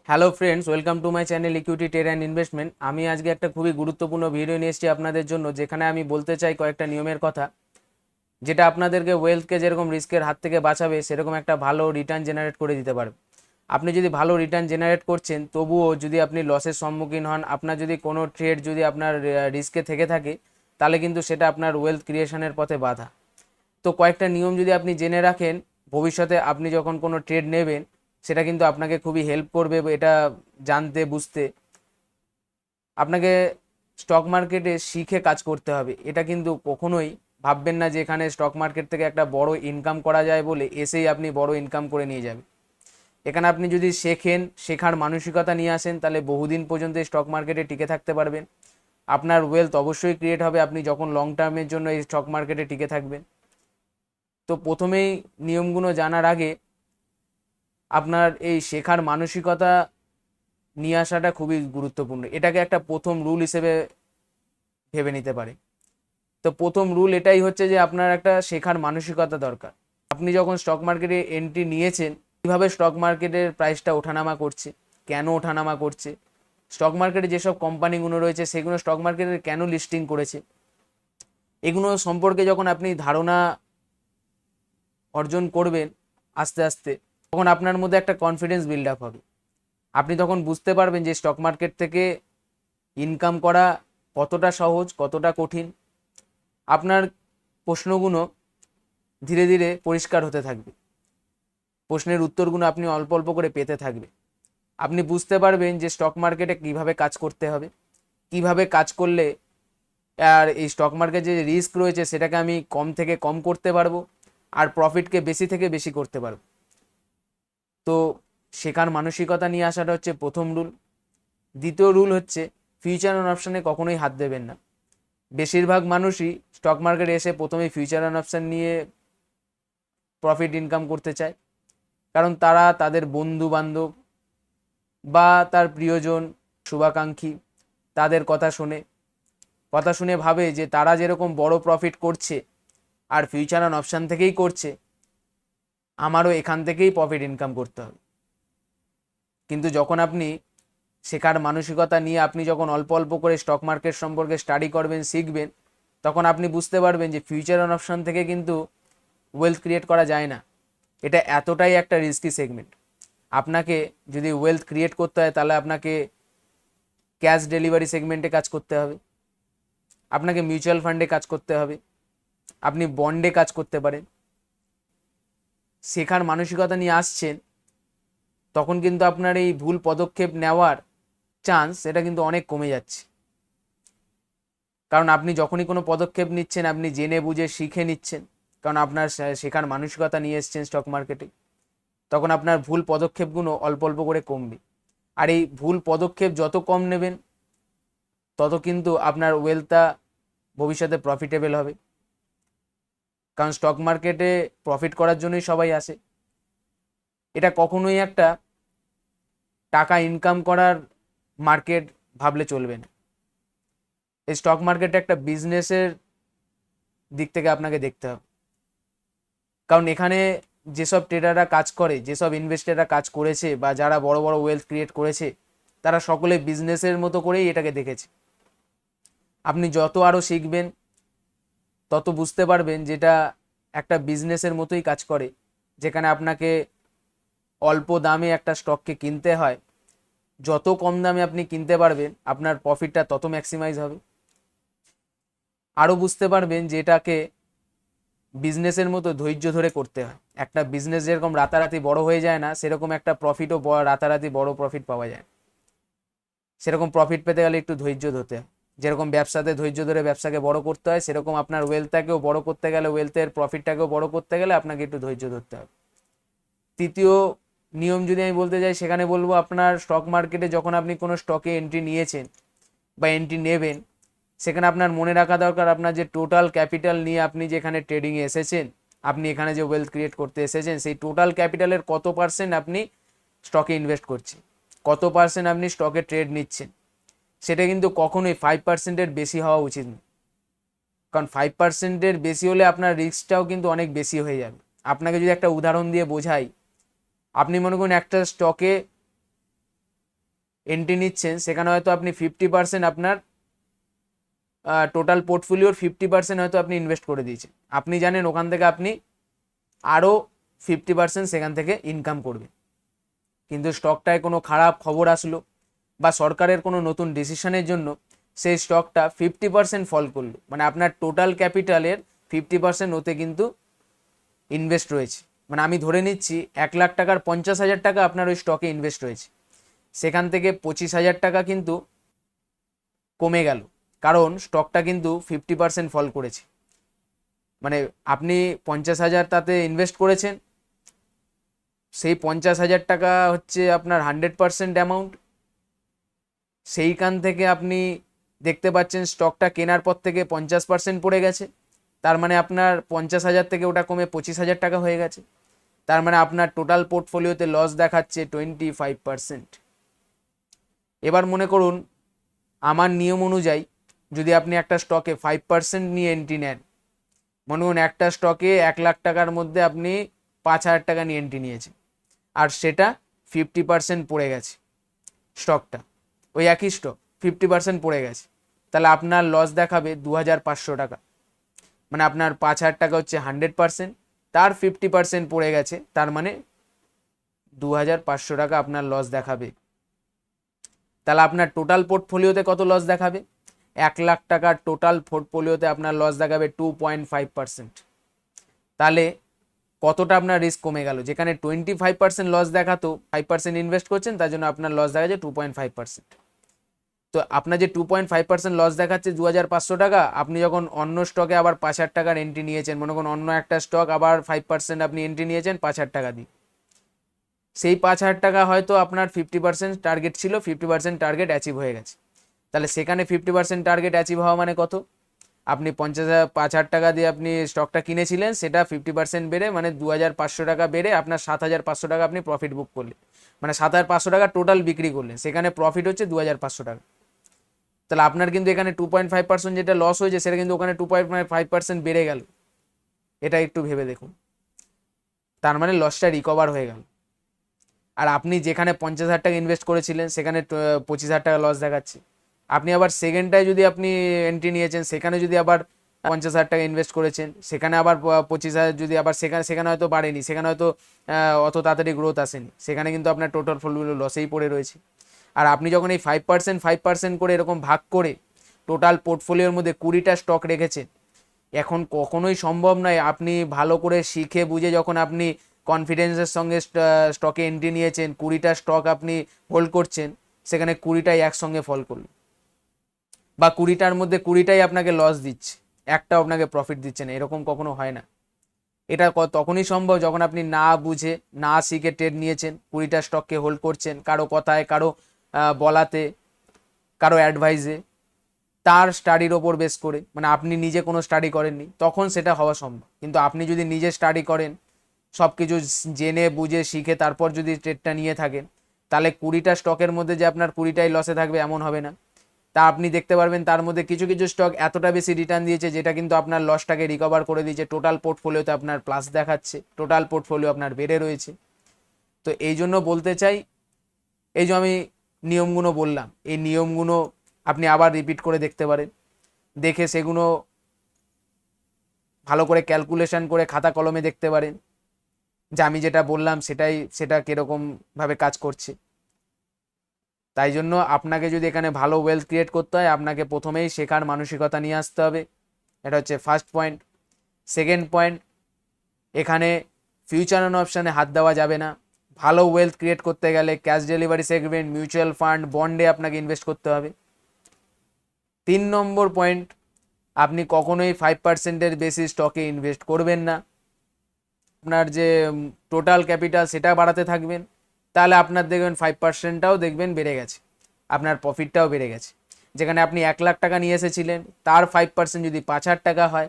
Hello friends, welcome to my channel equity trade and investment. আমি আজকে একটা খুবই গুরুত্বপূর্ণ ভিডিও নিয়ে এসেছি আপনাদের জন্য, যেখানে আমি বলতে চাই কয়েকটা নিয়মের কথা, যেটা আপনাদেরকে ওয়েলথকে যেরকম রিস্কের হাত থেকে বাঁচাবে, সেরকম একটা ভালো রিটার্ন জেনারেট করে দিতে পারবে। আপনি যদি ভালো রিটার্ন জেনারেট করছেন, তবুও যদি আপনি লসের সম্মুখীন হন, আপনার যদি কোনো ট্রেড যদি আপনার রিস্কে থেকে থাকে, তাহলে কিন্তু সেটা আপনার ওয়েলথ ক্রিয়েশনের পথে বাধা। তো কয়েকটা নিয়ম যদি আপনি জেনে রাখেন, ভবিষ্যতে আপনি যখন কোনো ট্রেড নেবেন, সেটা কিন্তু আপনাকে খুবই হেল্প করবে এটা জানতে বুঝতে। আপনাকে স্টক মার্কেটে শিখে কাজ করতে হবে। এটা কিন্তু কখনোই ভাববেন না যে এখানে স্টক মার্কেট থেকে একটা বড় ইনকাম করা যায় বলে এসেই আপনি বড় ইনকাম করে নিয়ে যাবেন। এখানে আপনি যদি শেখেন, শেখার মানসিকতা নিয়ে আসেন, তাহলে বহুদিন পর্যন্ত স্টক মার্কেটে টিকে থাকতে পারবেন। আপনার ওয়েলথ অবশ্যই ক্রিয়েট হবে আপনি যখন লং টার্মের জন্য এই স্টক মার্কেটে টিকে থাকবেন। তো প্রথমেই নিয়মগুলো জানার আগে আপনার এই শেখার মানসিকতা নিয়ে আসাটা খুবই গুরুত্বপূর্ণ। এটাকে একটা প্রথম রুল হিসেবে ভেবে নিতে পারে। তো প্রথম রুল এটাই হচ্ছে যে আপনার একটা শেখার মানসিকতা দরকার। আপনি যখন স্টক মার্কেটে এন্ট্রি নিয়েছেন, কীভাবে স্টক মার্কেটের প্রাইসটা ওঠানামা করছে, কেন ওঠানামা করছে, স্টক মার্কেটে যেসব কোম্পানিগুলো রয়েছে সেগুলো স্টক মার্কেটে কেন লিস্টিং করেছে, এগুলো সম্পর্কে যখন আপনি ধারণা অর্জন করবেন আস্তে আস্তে, তখন আপনার মধ্যে একটা কনফিডেন্স বিল্ড আপ হবে। আপনি তখন বুঝতে পারবেন যে স্টক মার্কেট থেকে ইনকাম করা কতটা সহজ, কতটা কঠিন। আপনার প্রশ্নগুলো ধীরে ধীরে পরিষ্কার হতে থাকবে, প্রশ্নের উত্তরগুলো আপনি অল্প অল্প করে পেতে থাকবে। আপনি বুঝতে পারবেন যে স্টক মার্কেটে কিভাবে কাজ করতে হবে, কিভাবে কাজ করলে আর এই স্টক মার্কেটে যে রিস্ক রয়েছে সেটাকে আমি কম থেকে কম করতে পারবো, আর প্রফিটকে বেশি থেকে বেশি করতে পারবো। তো শেখার মানসিকতা নিয়ে আসাটা হচ্ছে প্রথম রুল। দ্বিতীয় রুল হচ্ছে ফিউচার অ্যান্ড অপশানে কখনোই হাত দেবেন না। বেশিরভাগ মানুষই স্টক মার্কেটে এসে প্রথমেই ফিউচার অ্যান্ড অপশান নিয়ে প্রফিট ইনকাম করতে চায়, কারণ তারা তাদের বন্ধু বান্ধব বা তার প্রিয়জন, শুভাকাঙ্ক্ষী, তাদের কথা শুনে ভাবে যে তারা যেরকম বড় প্রফিট করছে আর ফিউচার অ্যান্ড অপশান থেকেই করছে, আমারও এখান থেকেই প্রফিট ইনকাম করতে হবে। কিন্তু যখন আপনি শেখার মানসিকতা নিয়ে আপনি যখন অল্প অল্প করে স্টক মার্কেট সম্পর্কে স্টাডি করবেন, শিখবেন, তখন আপনি বুঝতে পারবেন যে ফিউচার অ্যান্ড অপশান থেকে কিন্তু ওয়েলথ ক্রিয়েট করা যায় না। এটা এতটাই একটা রিস্কি সেগমেন্ট। আপনাকে যদি ওয়েলথ ক্রিয়েট করতে হয়, তাহলে আপনাকে ক্যাশ ডেলিভারি সেগমেন্টে কাজ করতে হবে, আপনাকে মিউচুয়াল ফান্ডে কাজ করতে হবে, আপনি বন্ডে কাজ করতে পারেন। শেখার মানসিকতা নিয়ে আসছেন, তখন কিন্তু আপনার এই ভুল পদক্ষেপ নেওয়ার চান্স এটা কিন্তু অনেক কমে যাচ্ছে। কারণ আপনি যখনই কোনো পদক্ষেপ নিচ্ছেন, আপনি জেনে বুঝে শিখে নিচ্ছেন, কারণ আপনার শেখার মানসিকতা নিয়ে এসছেন স্টক মার্কেটে, তখন আপনার ভুল পদক্ষেপগুলো অল্প অল্প করে কমবে। আর এই ভুল পদক্ষেপ যত কম নেবেন, তত কিন্তু আপনার ওয়েলথটা ভবিষ্যতে প্রফিটেবল হবে। কারণ স্টক মার্কেটে প্রফিট করার জন্যই সবাই আসে। এটা কখনোই একটা টাকা ইনকাম করার মার্কেট ভাবলে চলবে না। এই স্টক মার্কেটে একটা বিজনেসের দিক থেকে আপনাকে দেখতে হবে। কারণ এখানে যেসব ট্রেডাররা কাজ করে, যেসব ইনভেস্টাররা কাজ করেছে, বা যারা বড় বড় ওয়েলথ ক্রিয়েট করেছে, তারা সকলে বিজনেসের মতো করেই এটাকে দেখেছে। আপনি যত আরও শিখবেন, তত বুঝতে পারবেন যেটা একটা বিজনেসের মতোই কাজ করে, যেখানে আপনাকে অল্প দামে একটা স্টককে কিনতে হয়। যত কম দামে আপনি কিনতে পারবেন, আপনার প্রফিটটা তত ম্যাক্সিমাইজ হবে। আরও বুঝতে পারবেন যে এটাকে বিজনেসের মতো ধৈর্য ধরে করতে হয়। একটা বিজনেস যেরকম রাতারাতি বড় হয়ে যায় না, সেরকম একটা প্রফিটও রাতারাতি বড় প্রফিট পাওয়া যায়। সেরকম প্রফিট পেতে গেলে একটু ধৈর্য ধরতে হয়। যেরকম ব্যবসাতে ধৈর্য ধরে ব্যবসাকে বড় করতে হয়, সেরকম আপনার ওয়েলথটাকেও বড় করতে গেলে, ওয়েলথের প্রফিটটাকেও বড় করতে গেলে আপনাকে একটু ধৈর্য ধরতে হবে। তৃতীয় নিয়ম যদি আমি বলতে যাই, সেখানে বলবো আপনার স্টক মার্কেটে যখন আপনি কোনো স্টকে এন্ট্রি নিয়েছেন বা এন্ট্রি নেবেন, সেখানে আপনার মনে রাখা দরকার আপনার যে টোটাল ক্যাপিটাল নিয়ে আপনি যেখানে ট্রেডিংয়ে এসেছেন, আপনি এখানে যে ওয়েলথ ক্রিয়েট করতে এসেছেন, সেই টোটাল ক্যাপিটালের কত পার্সেন্ট আপনি স্টকে ইনভেস্ট করছেন, কত পার্সেন্ট আপনি স্টকে ট্রেড নিচ্ছেন। সেটা কিন্তু কখনোই 5%-এর বেশি হওয়া উচিত নয়। কারণ 5%-এর বেশি হলে আপনার রিস্কটাও কিন্তু অনেক বেশি হয়ে যাবে। আপনাকে যদি একটা উদাহরণ দিয়ে বোঝাই, আপনি মনে করুন একটা স্টকে এন্ট্রি নিচ্ছেন, সেখানে হয়তো আপনি 50% আপনার টোটাল পোর্টফোলিওর 50% হয়তো আপনি ইনভেস্ট করে দিয়েছেন। আপনি জানেন ওখান থেকে আপনি আরও 50% সেখান থেকে ইনকাম করবে, কিন্তু স্টকটায় কোনো খারাপ খবর আসলো বা সরকারের কোনো নতুন ডিসিশনের জন্য সেই স্টকটা 50% ফল করলো, মানে আপনার টোটাল ক্যাপিটালের 50% ওতে কিন্তু ইনভেস্ট রয়েছে। মানে আমি ধরে নিচ্ছি 1,00,000 টাকার 50,000 টাকা আপনার ওই স্টকে ইনভেস্ট রয়েছে, সেখান থেকে 25,000 টাকা কিন্তু কমে গেল, কারণ স্টকটা কিন্তু 50% ফল করেছে। মানে আপনি 50,000 তাতে ইনভেস্ট করেছেন, সেই 50,000 টাকা হচ্ছে আপনার 100% অ্যামাউন্ট, সেইখান থেকে আপনি দেখতে পাচ্ছেন স্টকটা কেনার পর থেকে 50% পড়ে গেছে, তার মানে আপনার 50,000 থেকে ওটা কমে 25,000 টাকা হয়ে গেছে, তার মানে আপনার টোটাল পোর্টফোলিওতে লস দেখাচ্ছে 25%। এবার মনে করুন আমার নিয়ম অনুযায়ী যদি আপনি একটা স্টকে 5% নিয়ে এন্ট্রি নেন, মনে করুন একটা স্টকে 1,00,000 টাকার মধ্যে আপনি 5,000 টাকা নিয়ে এন্ট্রি নিয়েছেন, আর সেটা 50% পড়ে গেছে স্টকটা, ওই একই স্টক 50% পড়ে গেছে, তাহলে আপনার লস দেখাবে 2,500 টাকা। মানে আপনার 5,000 টাকা হচ্ছে 100%, তার 50% পড়ে গেছে, তার মানে 2,500 টাকা আপনার লস দেখাবে। তাহলে আপনার টোটাল পোর্টফোলিওতে কত লস দেখাবে? 1,00,000 টাকার টোটাল পোর্টফোলিওতে আপনার লস দেখাবে 2.5%। তাহলে কতটা আপনার রিস্ক কমে গেল? যেখানে 25% লস দেখাতো, 5% ইনভেস্ট করছেন, তার জন্য আপনার লস দেখা যায় 2.5%। তো আপনার যে 2.5% লস দেখাচ্ছে 2,500 টাকা, আপনি যখন অন্য স্টকে আবার 5,000 টাকার এন্ট্রি নিয়েছেন, মনে করুন অন্য একটা স্টক আবার 5% আপনি এন্ট্রি নিয়েছেন 5,000 টাকা দিয়ে, সেই 5,000 টাকা হয়তো আপনার 50% টার্গেট ছিল, 50% টার্গেট অ্যাচিভ হয়ে গেছে, তাহলে সেখানে 50% টার্গেট অ্যাচিভ হওয়া মানে কত? আপনি 5,000 টাকা দিয়ে আপনি স্টকটা কিনেছিলেন, সেটা 50% বেড়ে মানে 2,500 টাকা বেড়ে আপনার 7,500 টাকা আপনি প্রফিট বুক করলেন, মানে 7,500 টাকা টোটাল বিক্রি করলেন, সেখানে প্রফিট হচ্ছে 2,500 টাকা। তাহলে আপনার কিন্তু এখানে 2.5% যেটা লস হয়েছে সেটা কিন্তু ওখানে 2.5% বেড়ে গেল, এটা একটু ভেবে দেখুন। তার মানে লসটা রিকভার হয়ে গেল। আর আপনি যেখানে 50,000 টাকা ইনভেস্ট করেছিলেন সেখানে 25,000 টাকা লস দেখাচ্ছে। আপনি আবার সেকেন্ডটায় যদি আপনি এন্ট্রি নিয়েছেন, সেখানে যদি আবার 50,000 টাকা ইনভেস্ট করেছেন, সেখানে আবার 25,000 যদি আবার সেখানে সেখানে হয়তো বাড়েনি, সেখানে হয়তো অত তাড়াতাড়ি গ্রোথ আসেনি, সেখানে কিন্তু আপনার টোটাল পোর্টফোলিও লসেই পড়ে রয়েছে। আর আপনি যখন এই 5% করে এরকম ভাগ করে টোটাল পোর্টফোলিওর মধ্যে 20টা স্টক রেখেছেন, এখন কখনোই সম্ভব নয় আপনি ভালো করে শিখে বুঝে যখন আপনি কনফিডেন্সের সঙ্গে স্টকে এন্ট্রি নিয়েছেন, 20টা স্টক আপনি হোল্ড করছেন, সেখানে 20টাই একসঙ্গে ফল করলো, বা 20টার মধ্যে 20টাই আপনাকে লস দিচ্ছে, একটাও আপনাকে প্রফিট দিচ্ছে না, এরকম কখনো হয় না। এটা তখনই সম্ভব যখন আপনি না বুঝে না শিখে ট্রেড নিয়েছেন, 20টা স্টককে হোল্ড করছেন কারো কথায়, কারো বলাতে, কারো অ্যাডভাইসে, তার স্টাডির ওপর বেস করে, মানে আপনি নিজে কোনো স্টাডি করেননি, তখন সেটা হওয়া সম্ভব। কিন্তু আপনি যদি নিজে স্টাডি করেন, সব কিছু জেনে বুঝে শিখে তারপর যদি ট্রেডটা নিয়ে থাকেন, তাহলে 20টা স্টকের মধ্যে যে আপনার 20টাই লসে থাকবে এমন হবে না। তা আপনি দেখতে পারবেন তার মধ্যে কিছু কিছু স্টক এতটা বেশি রিটার্ন দিয়েছে যেটা কিন্তু আপনার লসটাকে রিকভার করে দিয়েছে, টোটাল পোর্টফোলিওতে আপনার প্লাস দেখাচ্ছে, টোটাল পোর্টফোলিও আপনার বেড়ে রয়েছে। তো এই জন্য বলতে চাই, এই যে আমি নিয়মগুলো বললাম, এই নিয়মগুলো আপনি আবার রিপিট করে দেখতে পারেন, দেখে সেগুলো ভালো করে ক্যালকুলেশন করে খাতা কলমে দেখতে পারেন যে আমি যেটা বললাম সেটা কিরকমভাবে কাজ করছে। তাই জন্য আপনাকে যদি এখানে ভালো ওয়েলথ ক্রিয়েট করতে হয়, আপনাকে প্রথমেই শেখার মানসিকতা নিয়ে আসতে হবে, এটা হচ্ছে ফার্স্ট পয়েন্ট। সেকেন্ড পয়েন্ট, এখানে ফিউচার অন অপশানে হাত দেওয়া যাবে না। ভালো ওয়েলথ ক্রিয়েট করতে গেলে cash delivery segment, mutual fund, বন্ডে আপনাকে ইনভেস্ট করতে হবে। 3 নম্বর পয়েন্ট, আপনি কখনোই 5%-এর বেশি স্টকে ইনভেস্ট করবেন না। আপনার যে টোটাল ক্যাপিটাল সেটা বাড়াতে থাকবেন, তাহলে আপনার দেখবেন 5%টাও দেখবেন বেড়ে গেছে, আপনার প্রফিটটাও বেড়ে গেছে। যেখানে আপনি 1,00,000 টাকা নিয়ে এসেছিলেন, তার 5% যদি 5,000 টাকা হয়,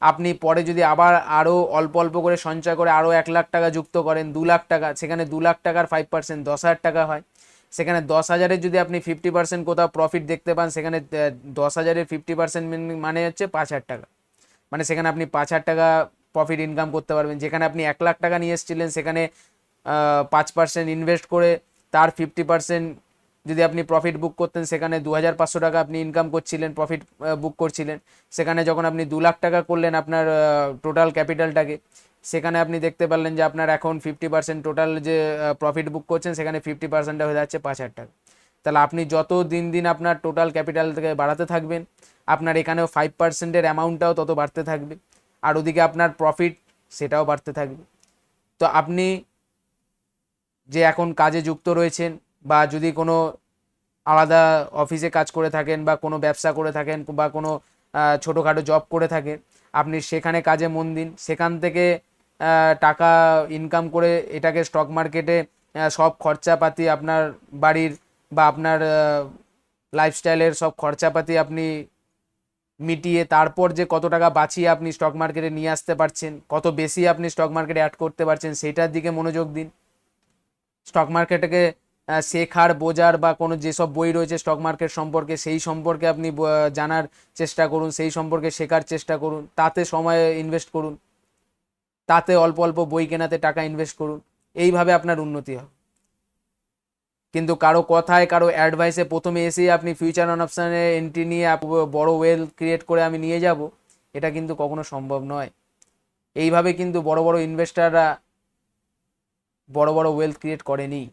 আপনি পরে যদি আবার আরও অল্প অল্প করে সঞ্চয় করে আরও 1,00,000 টাকা যুক্ত করেন, 2,00,000 টাকা, সেখানে 2,00,000 টাকার 5% 10,000 টাকা হয়। সেখানে 10,000-এর যদি আপনি 50% কোথাও প্রফিট দেখতে পান, সেখানে 10,000-এর 50% মানে হচ্ছে 5,000 টাকা, মানে সেখানে আপনি 5,000 টাকা প্রফিট ইনকাম করতে পারবেন। যেখানে আপনি 1,00,000 টাকা নিয়ে এসেছিলেন, সেখানে 5% ইনভেস্ট করে তার 50% যদি আপনি প্রফিট বুক করতেন, সেখানে 2,500 টাকা আপনি ইনকাম করছিলেন, প্রফিট বুক করছিলেন। সেখানে যখন আপনি 2 লাখ টাকা করলেন আপনার টোটাল ক্যাপিটালটাকে, সেখানে আপনি দেখতে পারলেন যে আপনার এখন 50% টোটাল যে প্রফিট বুক করছেন, সেখানে 50% হয়ে যাচ্ছে 5,000 টাকা। তাহলে আপনি যত দিন দিন আপনার টোটাল ক্যাপিটাল থেকে বাড়াতে থাকবেন, আপনার এখানেও 5%-এর অ্যামাউন্টটাও তত বাড়তে থাকবে, আর ওদিকে আপনার প্রফিট সেটাও বাড়তে থাকবে। তো আপনি যে এখন কাজে যুক্ত রয়েছেন, বা যদি কোনো আলাদা অফিসে কাজ করে থাকেন, বা কোনো ব্যবসা করে থাকেন, বা কোনো ছোটোখাটো জব করে থাকেন, আপনি সেখানে কাজে মন দিন। সেখান থেকে টাকা ইনকাম করে এটাকে স্টক মার্কেটে সব খরচাপাতি আপনার বাড়ির বা আপনার লাইফস্টাইলের সব খরচাপাতি আপনি মিটিয়ে তারপর যে কত টাকা বাঁচিয়ে আপনি স্টক মার্কেটে নিয়ে আসতে পারছেন, কত বেশি আপনি স্টক মার্কেটে অ্যাড করতে পারছেন, সেইটার দিকে মনোযোগ দিন। স্টক মার্কেটকে শেখার, বোঝার, বা কোনো যেসব বই রয়েছে স্টক মার্কেট সম্পর্কে, সেই সম্পর্কে আপনি জানার চেষ্টা করুন, সেই সম্পর্কে শেখার চেষ্টা করুন, তাতে সময় ইনভেস্ট করুন, তাতে অল্প অল্প বই কেনাতে টাকা ইনভেস্ট করুন। এইভাবে আপনার উন্নতি হবে। কিন্তু কারো কথায়, কারো অ্যাডভাইসে প্রথমে এসেই আপনি ফিউচার অন অপশানে এন্ট্রি নিয়ে বড় ওয়েলথ ক্রিয়েট করে আমি নিয়ে যাব, এটা কিন্তু কখনো সম্ভব নয়। এইভাবে কিন্তু বড় বড় ইনভেস্টাররা বড় বড় ওয়েলথ ক্রিয়েট করেনি।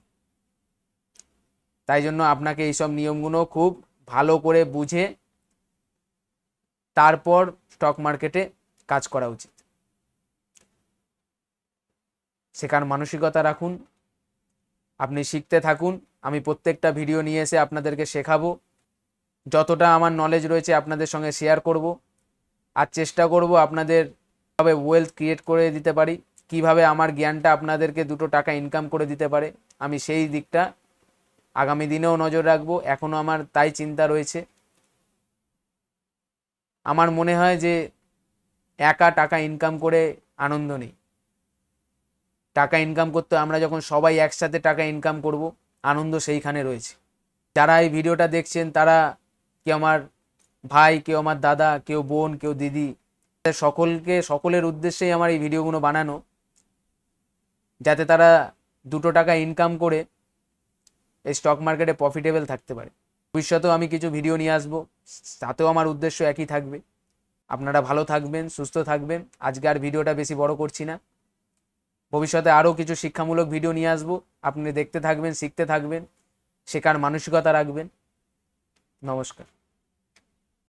তাই জন্য আপনাকে এইসব নিয়মগুলো খুব ভালো করে বুঝে তারপর স্টক মার্কেটে কাজ করা উচিত। শেখার মানসিকতা রাখুন, আপনি শিখতে থাকুন। আমি প্রত্যেকটা ভিডিও নিয়ে এসে আপনাদেরকে শেখাবো, যতটা আমার নলেজ রয়েছে আপনাদের সঙ্গে শেয়ার করব, আর চেষ্টা করব আপনাদের কীভাবে ওয়েলথ ক্রিয়েট করে দিতে পারি, কিভাবে আমার জ্ঞানটা আপনাদেরকে 2 টাকা ইনকাম করে দিতে পারে, আমি সেই দিকটা আগামী দিনেও নজর রাখবো। এখনও আমার তাই চিন্তা রয়েছে। আমার মনে হয় যে একা টাকা ইনকাম করে আনন্দ নেই। টাকা ইনকাম করতে আমরা যখন সবাই একসাথে টাকা ইনকাম করব, আনন্দ সেইখানে রয়েছে। যারা এই ভিডিওটা দেখছেন তারা কেউ আমার ভাই, কেউ আমার দাদা, কেউ বোন, কেউ দিদি, সকলের উদ্দেশ্যেই আমার এই ভিডিওগুলো বানানো, যাতে তারা 2 টাকা ইনকাম করে এই স্টক মার্কেটে প্রফিটেবল থাকতে পারে। ভবিষ্যতেও আমি কিছু ভিডিও নিয়ে আসবো, তাতেও আমার উদ্দেশ্য একই থাকবে। আপনারা ভালো থাকবেন, সুস্থ থাকবেন। আজকে আর ভিডিওটা বেশি বড় করছি না। ভবিষ্যতে আরও কিছু শিক্ষামূলক ভিডিও নিয়ে আসবো, আপনি দেখতে থাকবেন, শিখতে থাকবেন, শেখার মানসিকতা রাখবেন। নমস্কার।